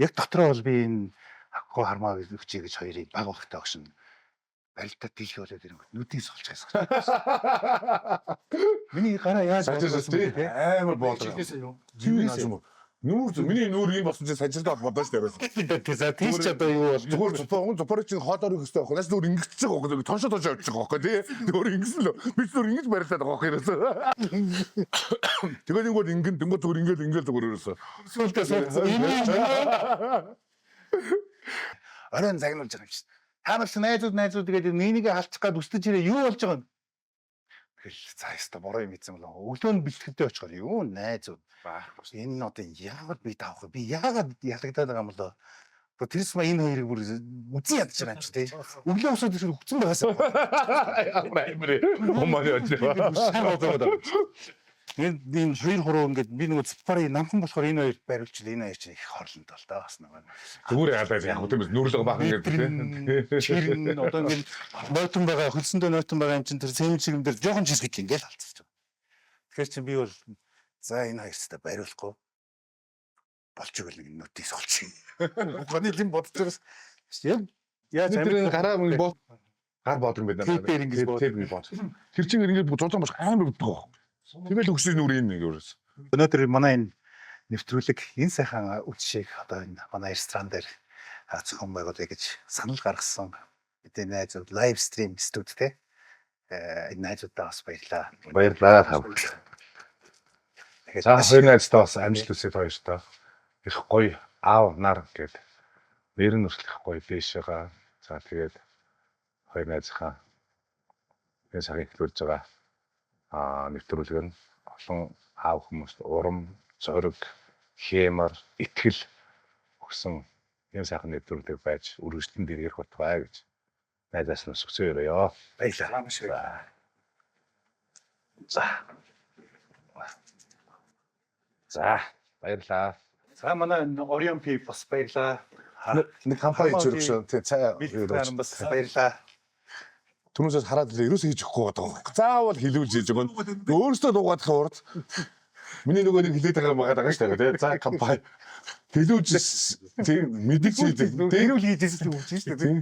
яг дотроо бол би энэ Агуу хармаа өгчий гэж хоёрыг баг багтаа огшин барилдаа дийлхий болоод ирэнгүүт нүдийг сулж хайсан. Миний гараа яаж сажирсан тий амар боолоо. Нүүр миний нүүр юм болсон чинь сажирдаад бодож тавиасан. тийч одоо юу бол зүгээр зупорыг чинь хоолоор их өстэй байхгүй. Нуур ингэж чиг байгаа гэдэг тоншоо явж байгаа байхгүй тий. Нүүр ингэж л би нүүр ингэж барилдаад байгаа байхгүй ерөөсөө. Тэгээд ингээд ингэн дэнгөө зүгээр ингээд зүгээр ерөөсөө. сүлдээ оройн загнуулж байгаа юм чинь. Та нар ч найзууд тэгээд нэнийг халчих гад өстөж ирээ юу болж байгаа юм? Тэгэл за яста бороо юм ийцэн болоо. Өглөө нь бэлтгэдэй очихоор юу найзууд. Энэ нь одоо яагаад би таах вэ? Би яагаад ялагдаад байгаа юм болоо? Тэрс ма энэ хоёрыг бүр үзэн ядж байгаа юм чи тий. Өглөө усаад тэр хүцэн байгаасаа. Амар ομоны очоо. Энэ хоёр хуруу ингээд би нөгөө цэпарын намхан болохоор энэ хоёр бариулчихлаа. Энэ хоёр чинь их хорлонд бол таа бас нэг. Зүгээр яагаад яг тийм нүрлэг бахан гэдэг тийм. Одоо ингээд нойтон байгаа хөлсөндөө нойтон байгаа юм чинь тэр сэмэл чигмдэр жоохон чиргэж ингээд алдчихж байгаа. Тэгэхээр чи би бол за энэ хоёрстай бариулахгүй болж игэл нэг нүдийг сулчих. Ганы юм бодож байгаа. Яаж амир гараа мөн бод гар бод юм байна. Тэр ингэж бод. Тэр чинь ингээд зузаан баш амар өгдөг. Тэгэл өгсөн нүр юм нэг ерөөс. Өнөөдөр манай энэ нэвтрүүлэг энэ сайхан үдшийг одоо энэ манай ресторан дээр зохион байгуулъя гэж санал гаргасан. Бидний найзууд лайв стрим студ те. Энэ найзуудаа бас баярлаа. Баярлалаа та бүхэн. За хоёр найзтаа бас амжилт хүсье хоёртаа. Их гоё аав нар гэдэг нэр нь хүртэл их гоё бийш байгаа. За тэгээд хоёр найзынхаа энэ цагийг хэлүүлж байгаа нэвтрүүлэг нь олон аав хүмүүст урам, зориг, хэмар, итгэл өгсөн юм сайхан нэвтрүүлэг байж үргэлжлэн дээрх болтугай гэж найзаас нь өсгсөн өрөөё. Баярлалаа. За баярлалаа. За манай Orion P бас баярлалаа. Нэг компани зүрхшээ тий цаа бас баярлалаа. Түнээс хараад ерөөсөө хийж өгөхгүй байгаа. Заавал хилүүлж хийж өгөн. Өөрөөсөө дуугаадахын урд миний нөгөө нэг хилээд байгаа шүү дээ. За компани хилүүлж тийм мэдээж хийж дээрүүл хийж ирсэн юм чинь шүү дээ.